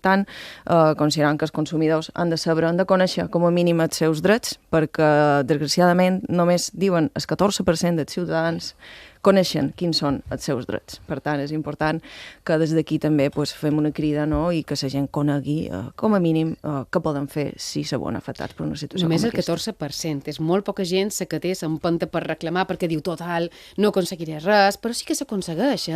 tant, considerant que els consumidors han de saber, han de conèixer com a mínim els seus drets, perquè, desgraciadament, només diuen el 14% dels ciutadans coneixen quins són els seus drets. Per tant, és important que des d'aquí també fem una crida, no? I que la gent conegui, com a mínim, què poden fer si se veuen afectats per una situació Només com el aquesta. 14%. És molt poca gent que té s'empenta per reclamar perquè diu, total, no aconseguiré res, però sí que s'aconsegueix,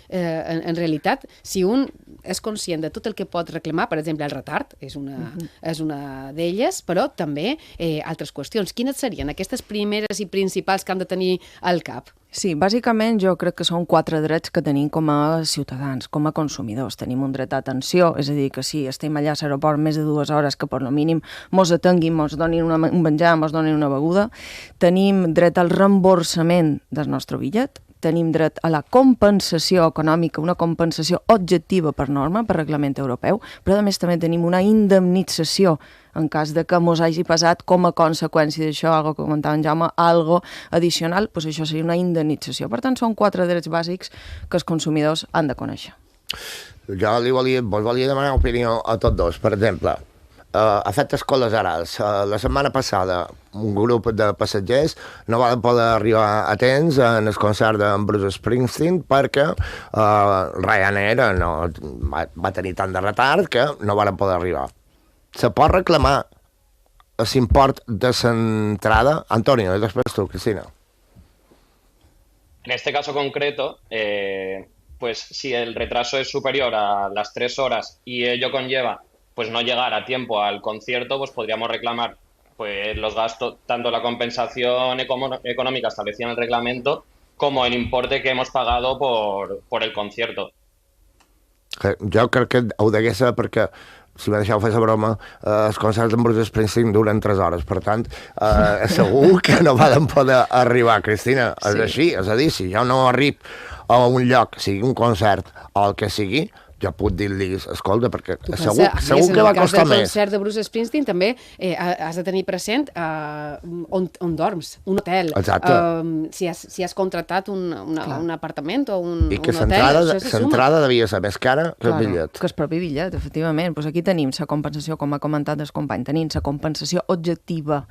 en realitat, si un és conscient de tot el que pot reclamar, per exemple, el retard és una d'elles, però també altres qüestions. Quines serien aquestes primeres i principals que han de tenir al cap? Sí, bàsicament jo crec que són 4 drets que tenim com a ciutadans, com a consumidors. Tenim un dret d'atenció, és a dir, que si estem allà a l'aeroport més de 2 hores, que per lo mínim mos atenguin, mos donin un menjar, mos donin una beguda. Tenim dret al reemborsament del nostre bitllet. Tenim dret a la compensació econòmica, una compensació objectiva per norma, per reglament europeu, però a més també tenim una indemnització en cas de que mos hagi passat com a conseqüència d'això, algo que comentava en Jaume, algo addicional, doncs això seria una indemnització. Per tant, són 4 drets bàsics que els consumidors han de conèixer. Jo vos volia demanar opinió a tots dos. Per exemple, efectes col·laterals. La setmana passada un grup de passatgers no van poder arribar a temps en el concert de Bruce Springsteen perquè Ryanair va tenir tant de retard que no van poder arribar. Se pot reclamar l'import de l'entrada? Antonio, y después tú, Cristina. En este caso concreto, pues si el retraso es superior a las 3 horas y ello conlleva pues no llegar a tiempo al concierto, pues podríamos reclamar pues los gastos, tanto la compensación económica establecida en el reglamento como el importe que hemos pagado por el concierto. Jo crec que ho degué ser perquè, si me deixeu fer la broma, els concerts d'en Bruce Springsteen duren 3 hores, per tant, segur que no van poder arribar, Cristina. És així, és a dir, si jo no arribo a un lloc, sigui un concert o el que sigui, jo puc dir-li, escolta, perquè segur que va costar més. En el concert de Bruce Springsteen també has de tenir present on dorms, un hotel. Exacte. Si has contractat un apartament o un hotel, I que l'entrada devia ser més cara que el bitllet. Que el propi bitllet, efectivament. Pues aquí tenim la compensació, com ha comentat el company, tenim la compensació objectiva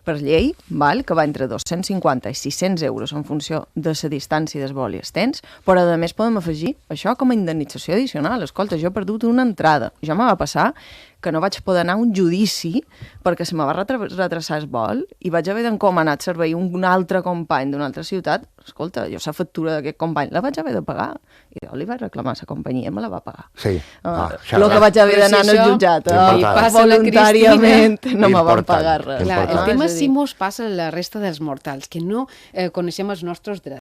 per llei, que va entre 250 i 600 euros en funció de la distància del vol i els temps, però a més podem afegir això com a indemnització addicional. Escolta, jo he perdut una entrada. Ja me va passar que no vaig poder anar a un judici perquè se me va retrasar el vol i vaig haver d'encomanar el servei un altre company d'una altra ciutat. Escolta, jo la factura d'aquest company la vaig haver de pagar. I jo li vaig reclamar a la companyia i me la va pagar. Sí. El que vaig haver d'anar al jutjat voluntàriament no me van pagar res. El tema si mos passa a la resta dels mortals, que no coneixem els nostres drets.